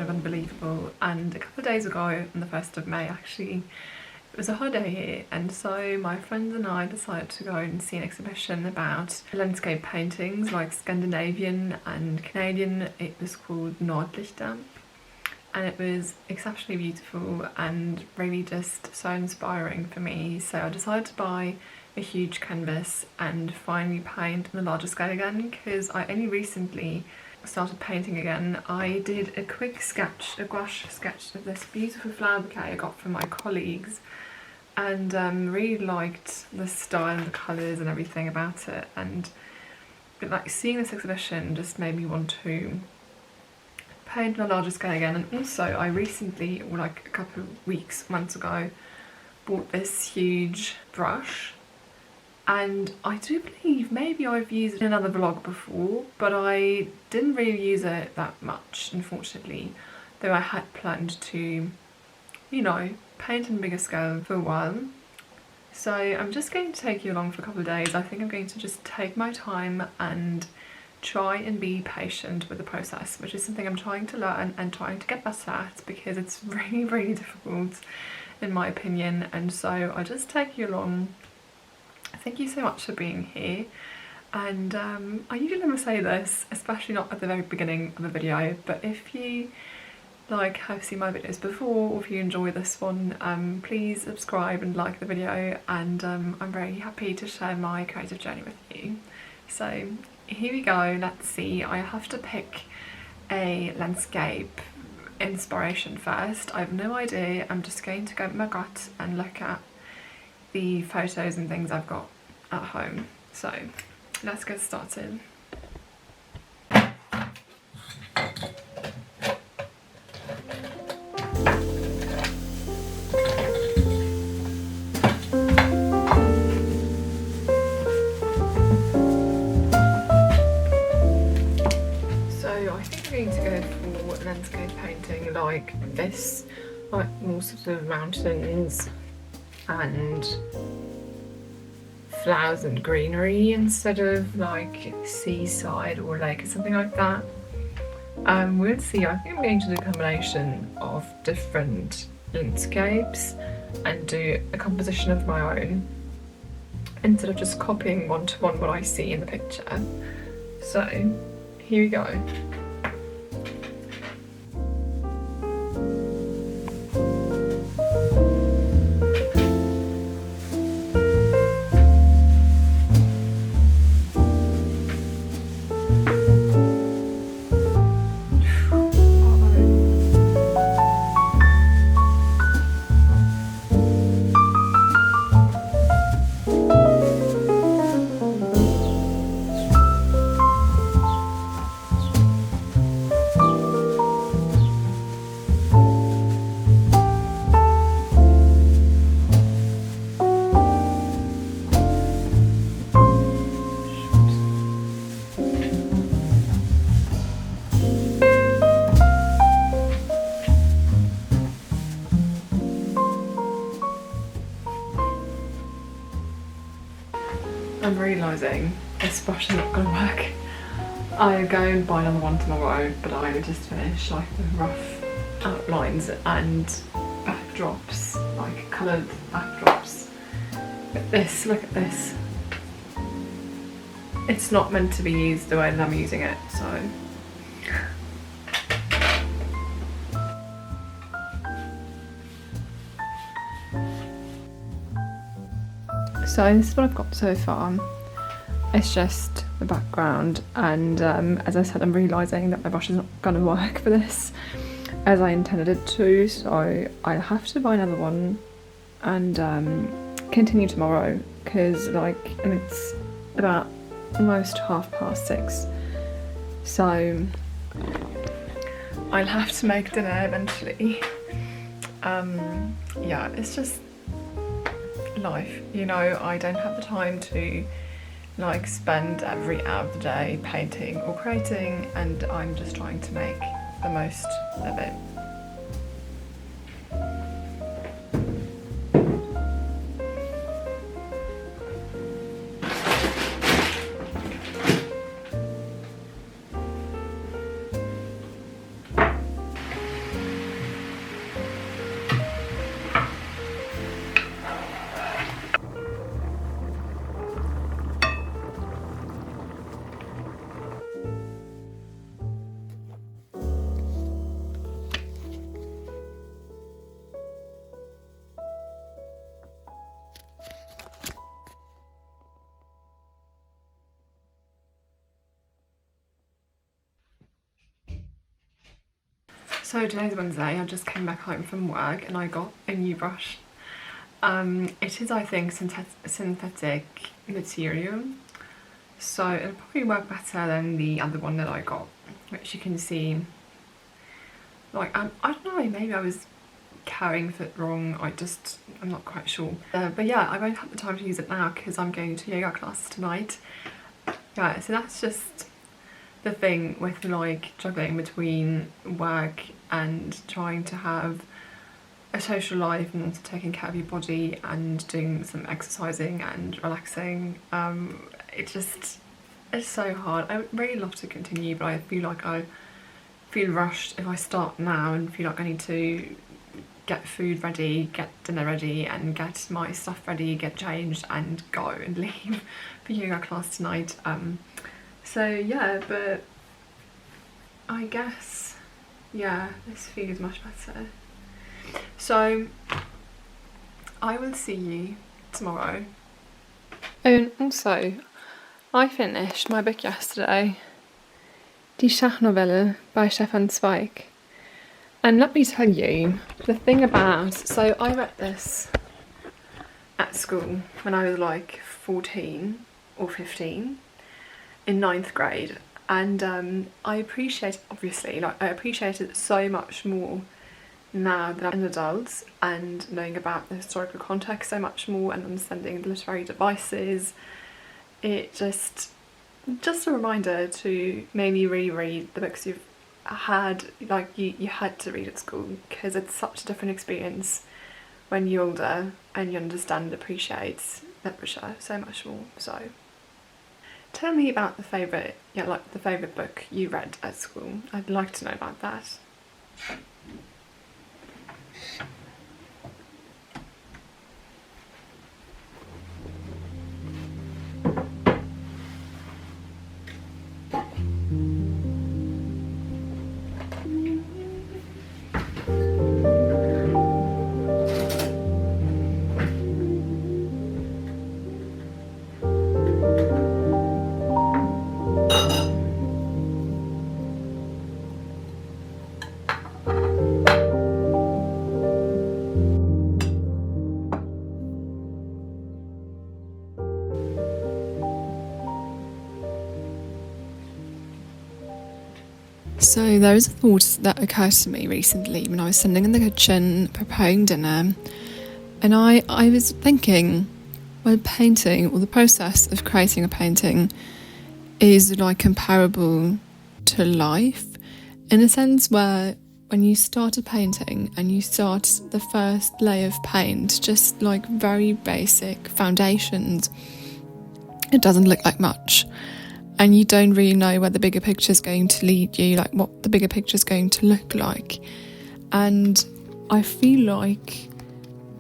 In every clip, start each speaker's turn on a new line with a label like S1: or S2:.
S1: of unbelievable. And a couple of days ago, on the 1st of May actually, it was a holiday here, and so my friends and I decided to go and see an exhibition about landscape paintings, like Scandinavian and Canadian. It was called Nordlichter, and it was exceptionally beautiful and really just so inspiring for me. So I decided to buy a huge canvas and finally paint on a larger scale again, because I only recently started painting again. I did a quick sketch, a gouache sketch of this beautiful flower bouquet I got from my colleagues, and really liked the style and the colours and everything about it. And like seeing this exhibition just made me want to paint on a larger scale again. And also I recently, or like a couple of months ago, bought this huge brush, and I do believe maybe I've used it in another vlog before, but I didn't really use it that much, unfortunately, though I had planned to, you know, paint on a bigger scale for a while. So I'm just going to take you along for a couple of days. I think I'm going to just take my time and try and be patient with the process, which is something I'm trying to learn and trying to get better at, because it's really, really difficult in my opinion. And so I'll just take you along. Thank you so much for being here. And I usually never say this, especially not at the very beginning of a video, but if you like have seen my videos before, or if you enjoy this one, please subscribe and like the video, and I'm very happy to share my creative journey with you. So here we go, let's see. I have to pick a landscape inspiration first. I have no idea. I'm just going to go with my gut and look at the photos and things I've got at home. So let's get started. Going to go for landscape painting like this, like more sort of mountains and flowers and greenery, instead of like seaside or lake or something like that. We'll see. I think I'm going to do a combination of different landscapes and do a composition of my own, instead of just copying one to one what I see in the picture. So here we go. I'm realising this brush is not going to work. I'll go and buy another one tomorrow, but I just finished like the rough outlines and backdrops, like coloured backdrops. But this, look at this. It's not meant to be used the way that I'm using it, so. So this is what I've got so far. It's just the background, and as I said, I'm realising that my brush is not going to work for this as I intended it to, so I'll have to buy another one and continue tomorrow, because and it's about almost 6:30, so I'll have to make dinner eventually. Yeah, it's just life, you know. I don't have the time to like spend every hour of the day painting or creating, and I'm just trying to make the most of it. So today's Wednesday, I just came back home from work and I got a new brush. It is, I think, synthetic material, so it'll probably work better than the other one that I got, which you can see, like, I don't know, maybe I was carrying it wrong, I'm not quite sure. But yeah, I won't have the time to use it now because I'm going to yoga class tonight. Yeah, so that's just the thing with like juggling between work and trying to have a social life and also taking care of your body and doing some exercising and relaxing. It's so hard. I would really love to continue, but I feel like I feel rushed if I start now and feel like I need to get food ready, get dinner ready and get my stuff ready, get changed and go and leave for yoga class tonight. So yeah, but I guess, yeah, this feels much better. So I will see you tomorrow. Oh, and also, I finished my book yesterday, Die Schachnovelle by Stefan Zweig. And let me tell you, the thing about, so I read this at school when I was like 14 or 15 in 9th grade, and I appreciate it, obviously, like I appreciate it so much more now that I'm an adult and knowing about the historical context so much more and understanding the literary devices. It just a reminder to maybe reread the books you've had, like you had to read at school, because it's such a different experience when you're older and you understand and appreciate literature so much more. So tell me about the favourite book you read at school. I'd like to know about that. So there is a thought that occurred to me recently when I was standing in the kitchen preparing dinner, and I was thinking, well, painting, or the process of creating a painting, is like comparable to life in a sense where when you start a painting and you start the first layer of paint, just like very basic foundations, it doesn't look like much. And you don't really know where the bigger picture is going to lead you, like what the bigger picture is going to look like. And I feel like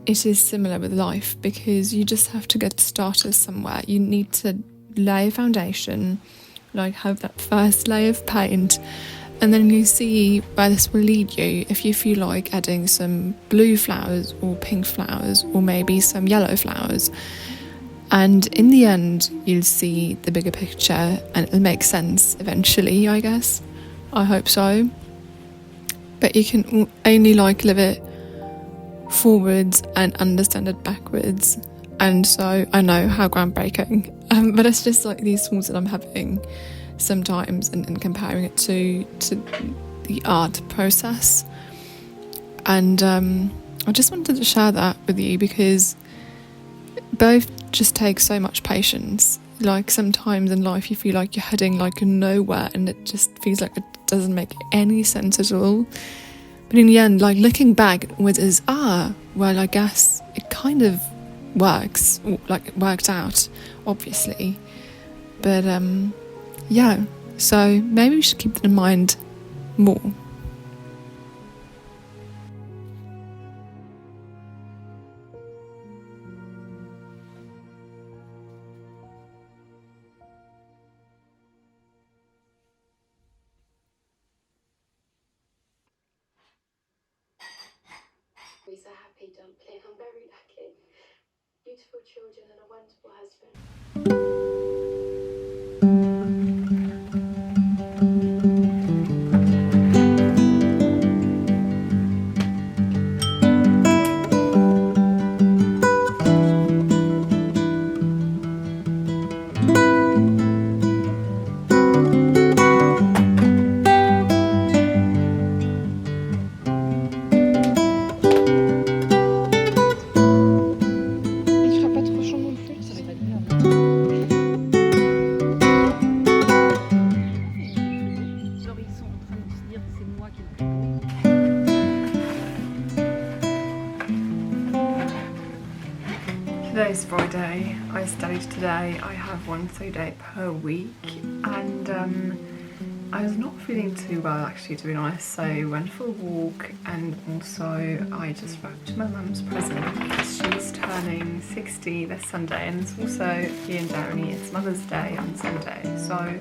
S1: it is similar with life, because you just have to get started somewhere. You need to lay a foundation, like have that first layer of paint, and then you see where this will lead you. If you feel like adding some blue flowers or pink flowers or maybe some yellow flowers. And in the end, you'll see the bigger picture and it'll make sense eventually, I guess. I hope so. But you can only like live it forwards and understand it backwards. And so I know how groundbreaking. But it's just like these thoughts that I'm having sometimes and comparing it to the art process. And I just wanted to share that with you because both just take so much patience. Like sometimes in life you feel like you're heading like nowhere and it just feels like it doesn't make any sense at all. But in the end, like looking back with is well, I guess it kind of works, or like it worked out, obviously. But yeah, so maybe we should keep that in mind more.
S2: He's a happy dumpling. I'm very lucky. Beautiful children and a wonderful husband.
S1: Today's Friday. I studied today. I have 1 day per week, and I was not feeling too well actually, to be honest, so I went for a walk, and also I just wrapped my mum's present because she's turning 60 this Sunday, and it's also here in Germany, it's Mother's Day on Sunday, so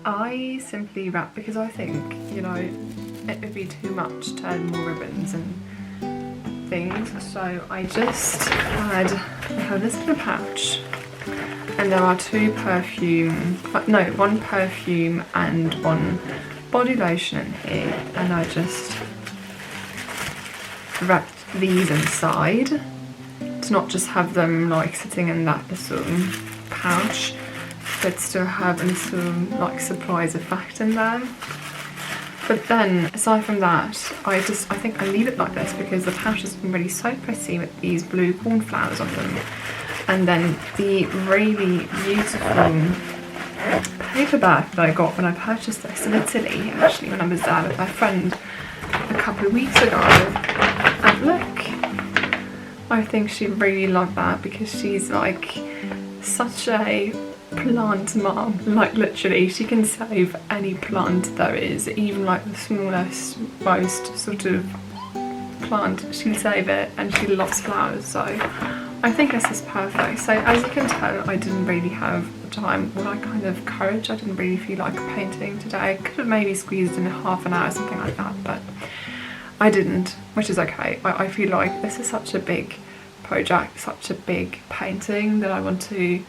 S1: I simply wrapped because I think, you know, it would be too much to add more ribbons and things, so I just I have this little pouch, and there are one perfume and one body lotion in here, and I just wrapped these inside to not just have them like sitting in that little pouch, but still have a little like surprise effect in there. But then, aside from that, I think I leave it like this because the pouch has been really so pretty with these blue cornflowers on them. And then the really beautiful paper bag that I got when I purchased this in Italy, actually, when I was there with my friend a couple of weeks ago. And look, I think she'd really love that because she's like such a plant mom, like literally she can save any plant there is, even like the smallest, most sort of plant, she'll save it, and she loves flowers, so I think this is perfect. So as you can tell, I didn't really have time or like kind of courage. I didn't really feel like painting today. I could have maybe squeezed in half an hour, something like that, but I didn't, which is okay. I feel like this is such a big project, such a big painting that I want to,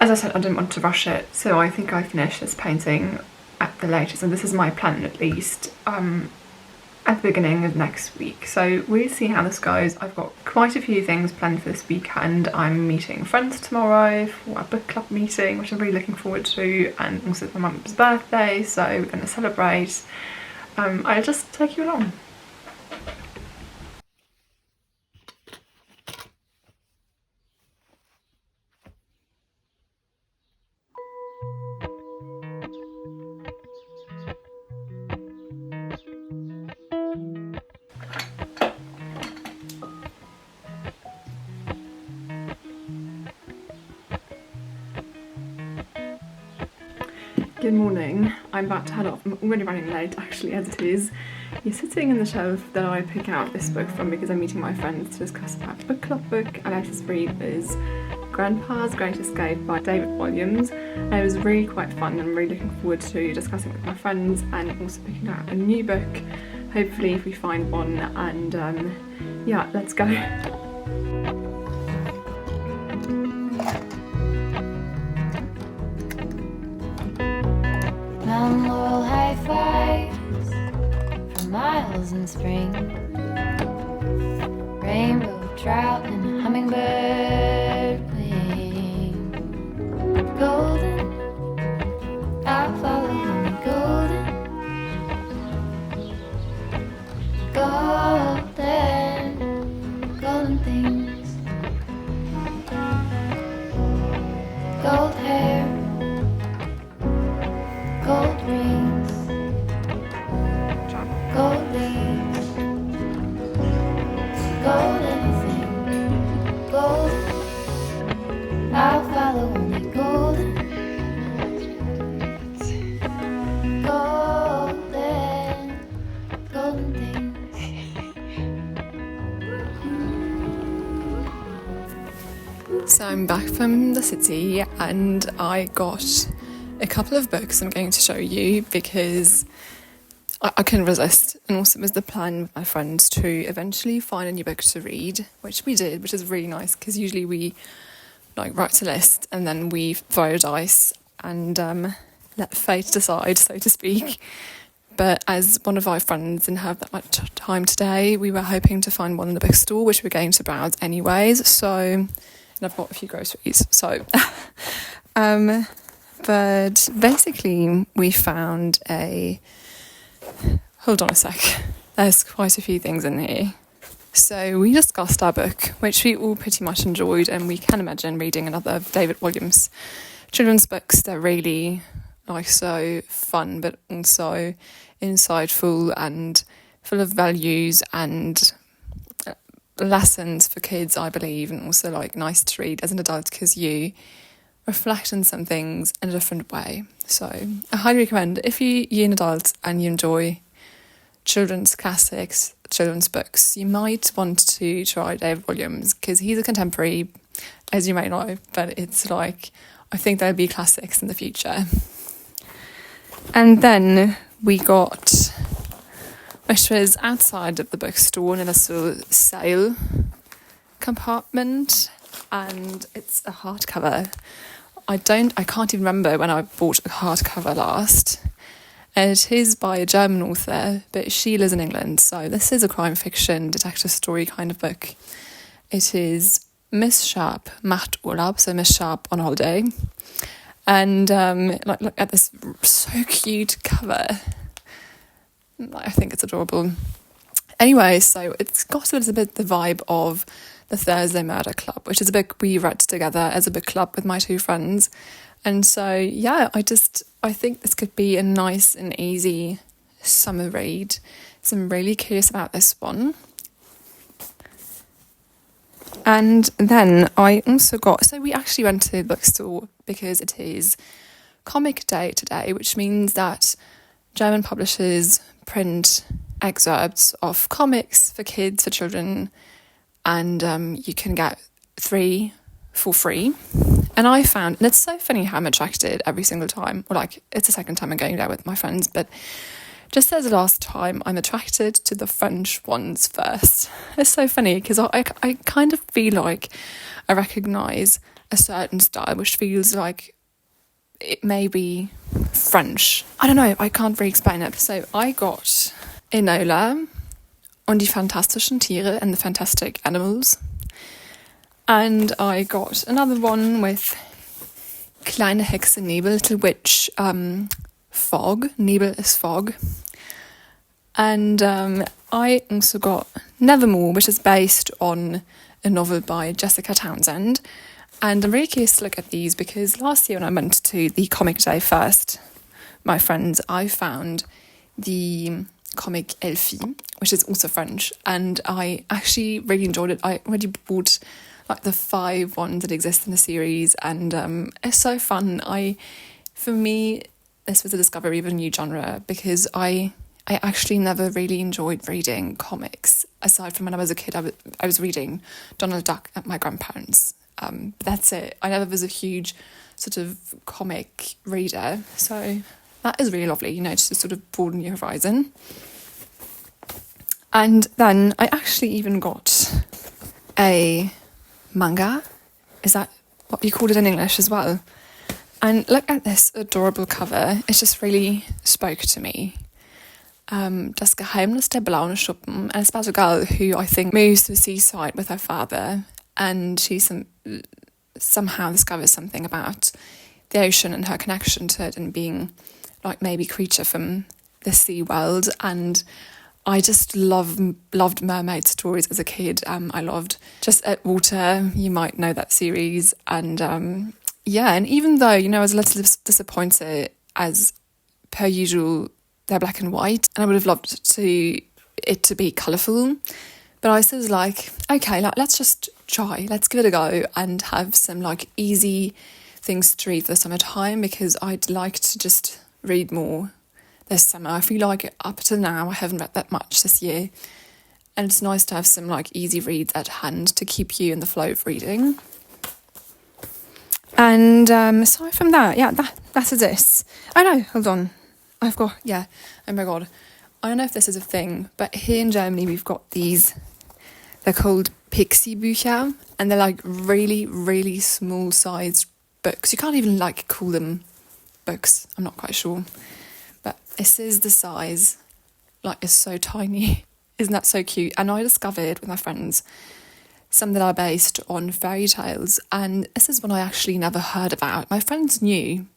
S1: as I said, I didn't want to rush it, so I think I finish this painting at the latest, and this is my plan at least, at the beginning of next week. So we'll see how this goes. I've got quite a few things planned for this weekend. I'm meeting friends tomorrow for a book club meeting, which I'm really looking forward to, and also it's my mum's birthday, so we're going to celebrate. I'll just take you along. Good morning. I'm about to head off. I'm already running late actually, as it is. You're sitting in the shelf that I pick out this book from because I'm meeting my friends to discuss that book club book. Our latest read is Grandpa's Great Escape by David Williams, and it was really quite fun. I'm really looking forward to discussing it with my friends and also picking out a new book, hopefully if we find one, and yeah, let's go.
S3: Laurel high fives for miles in spring, rainbow trout and hummingbird wing, golden, I'll follow only golden, golden things, gold hair, gold rings, gold leaves, gold anything, gold, I'll follow only golden, golden things.
S1: So I'm back from the city, and I got a couple of books I'm going to show you because I couldn't resist, and also it was the plan with my friends to eventually find a new book to read, which we did, which is really nice because usually we like write a list and then we throw a dice and let fate decide, so to speak. But as one of our friends didn't have that much time today, we were hoping to find one in the bookstore, which we're going to browse anyways. So, and I've got a few groceries, so but basically we found hold on a sec, there's quite a few things in here. So we discussed our book, which we all pretty much enjoyed, and we can imagine reading another of David Williams' children's books. They're really like so fun, but also insightful and full of values and lessons for kids, I believe, and also like nice to read as an adult because you reflect on some things in a different way. So I highly recommend, if you're an adult and you enjoy children's classics, children's books, you might want to try David Williams because he's a contemporary, as you may know, but it's like, I think there'll be classics in the future. And then we got, which was outside of the bookstore in a little sale compartment, and it's a hardcover. I can't even remember when I bought a hardcover last. It is by a German author, but she lives in England, so this is a crime fiction detective story kind of book. It is Miss Sharp macht Urlaub, so Miss Sharp on holiday. And look at this so cute cover. I think it's adorable. Anyway, so it's got a little bit the vibe of The Thursday Murder Club, which is a book we read together as a book club with my two friends. And so, yeah, I think this could be a nice and easy summer read. So I'm really curious about this one. And then I also so we actually went to the bookstore because it is Comic Day today, which means that German publishers print excerpts of comics for kids, for children, and you can get 3 for free. And I found, and it's so funny how I'm attracted every single time, or like it's the second time I'm going there with my friends, but just as the last time, I'm attracted to the French ones first. It's so funny because I kind of feel like I recognise a certain style which feels like it may be French. I don't know, I can't really explain it. So I got Enola und die fantastischen Tiere and the fantastic animals. And I got another one with Kleine Hexe Nebel, Little Witch, Fog. Nebel is fog. And I also got Nevermore, which is based on a novel by Jessica Townsend. And I'm really curious to look at these because last year when I went to the Comic Day first, my friends, I found the comic Elfie, which is also French, and I actually really enjoyed it. I already bought like the 5 ones that exist in the series, and it's so fun. For me, this was a discovery of a new genre because I actually never really enjoyed reading comics. Aside from when I was a kid, I was reading Donald Duck at my grandparents'. That's it. I never was a huge sort of comic reader, so that is really lovely, just to sort of broaden your horizon. And then I actually even got a manga. Is that what you called it in English as well? And look at this adorable cover. It just really spoke to me. Das Geheimnis der blauen Schuppen. And it's about a girl who I think moves to the seaside with her father, and she somehow discovers something about the ocean and her connection to it and being like maybe creature from the sea world. And I just loved mermaid stories as a kid. I loved Just at Water, you might know that series. And and even though, I was a little disappointed, as per usual, they're black and white, and I would have loved it to be colourful, but I still was like, okay, let's just try, let's give it a go and have some like easy things to read for the summertime, because I'd like to just read more this summer. I feel like up to now I haven't read that much this year, and it's nice to have some like easy reads at hand to keep you in the flow of reading. And aside from that, that is this. Oh no, hold on. Oh my god. I don't know if this is a thing, but here in Germany we've got these, they're called Pixie-Bücher, and they're like really, really small sized books. You can't even like call them books, I'm not quite sure. But this is the size, like it's so tiny. Isn't that so cute? And I discovered with my friends some that are based on fairy tales, and this is one I actually never heard about. My friends knew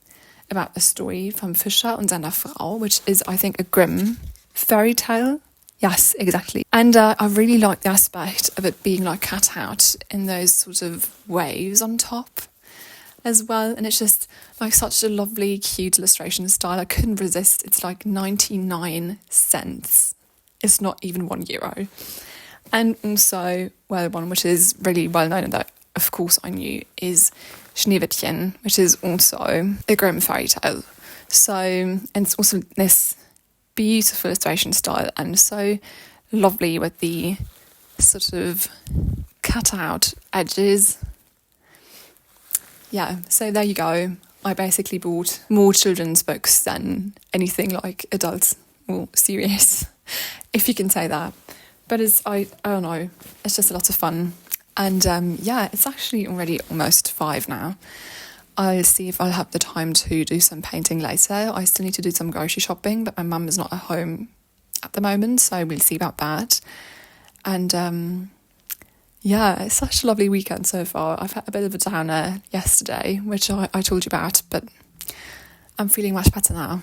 S1: about the story from Fischer und seiner Frau, which is, I think, a Grimm fairy tale. Yes, exactly. And I really like the aspect of it being like cut out in those sort of waves on top as well. And it's just like such a lovely, cute illustration style. I couldn't resist. It's like 99 cents. It's not even €1. And also, well, the one which is really well known and that of course I knew is Schneewittchen, which is also a Grimm fairy tale. So, and it's also this beautiful illustration style and so lovely with the sort of cut out edges. Yeah, so there you go. I basically bought more children's books than anything like adults or serious, if you can say that. But I don't know, it's just a lot of fun. And yeah, it's actually already almost 5 now. I'll see if I'll have the time to do some painting later. I still need to do some grocery shopping, but my mum is not at home at the moment, so we'll see about that. And yeah, it's such a lovely weekend so far. I've had a bit of a downer yesterday, which I told you about, but I'm feeling much better now,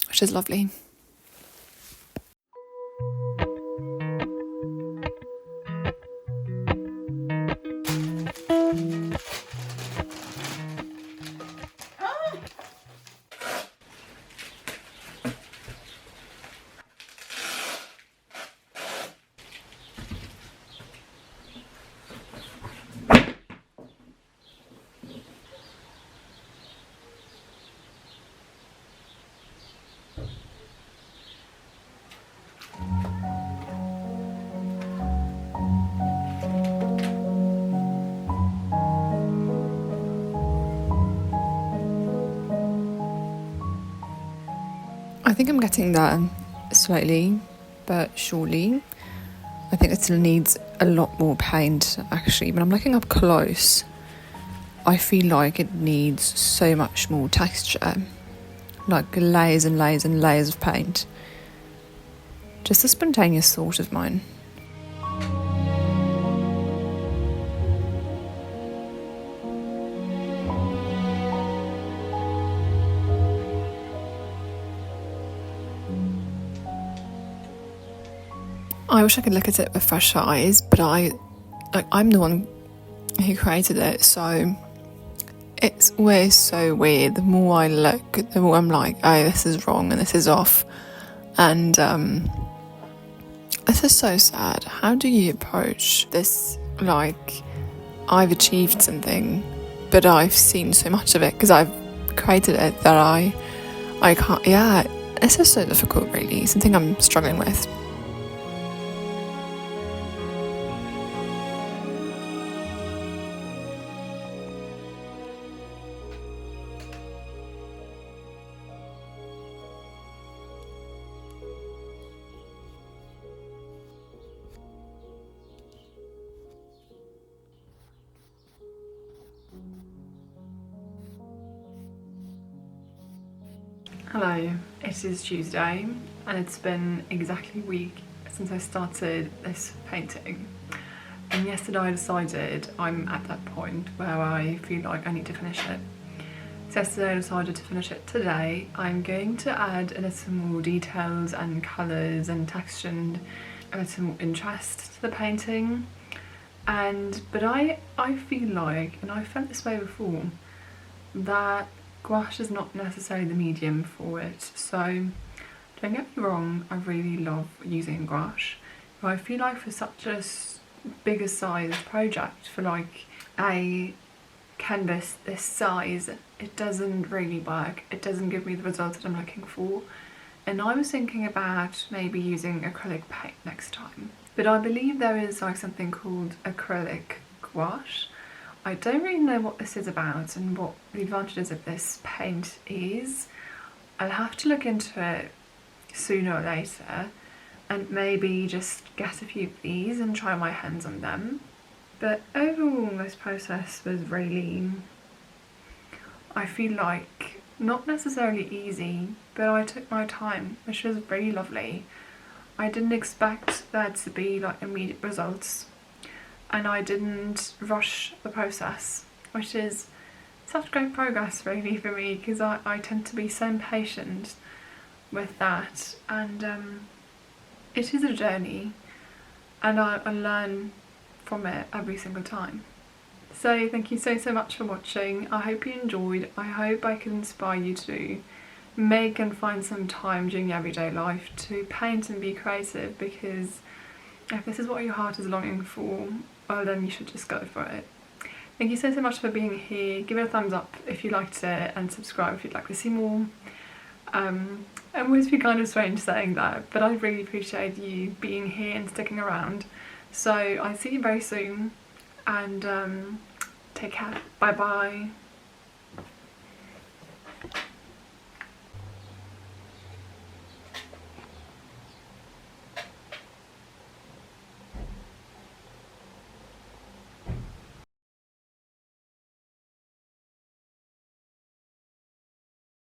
S1: which is lovely. I think I'm getting there slowly but surely. I think it still needs a lot more paint actually, but I'm looking up close. I feel like it needs so much more texture, like layers and layers and layers of paint. Just a spontaneous thought of mine. I wish I could look at it with fresh eyes, but I'm the one who created it, so it's always so weird. The more I look, the more I'm like, oh, this is wrong and this is off. And this is so sad. How do you approach this? Like, I've achieved something, but I've seen so much of it because I've created it that I can't. Yeah, it's just so difficult, really. Something I'm struggling with. Hello, it is Tuesday and it's been exactly a week since I started this painting, and yesterday I decided I'm at that point where I feel like I need to finish it. So yesterday I decided to finish it today. I'm going to add a little more details and colours and texture and a little more interest to the painting, but I feel like, and I felt this way before, that gouache is not necessarily the medium for it. So don't get me wrong, I really love using gouache, but I feel like for such a bigger size project, for like a canvas this size, it doesn't really work. It doesn't give me the result that I'm looking for, and I was thinking about maybe using acrylic paint next time. But I believe there is like something called acrylic gouache. I don't really know what this is about and what the advantages of this paint is. I'll have to look into it sooner or later and maybe just get a few of these and try my hands on them. But overall this process was really, I feel like, not necessarily easy, but I took my time, which was really lovely. I didn't expect there to be like immediate results, and I didn't rush the process, which is such great progress really for me, because I tend to be so impatient with that, and it is a journey and I learn from it every single time. So thank you so much for watching. I hope you enjoyed. I hope I can inspire you to make and find some time during your everyday life to paint and be creative, because if this is what your heart is longing for, well then you should just go for it. Thank you so much for being here. Give it a thumbs up if you liked it, and subscribe if you'd like to see more. It would be kind of strange saying that, but I really appreciate you being here and sticking around. So I'll see you very soon, and take care. Bye bye.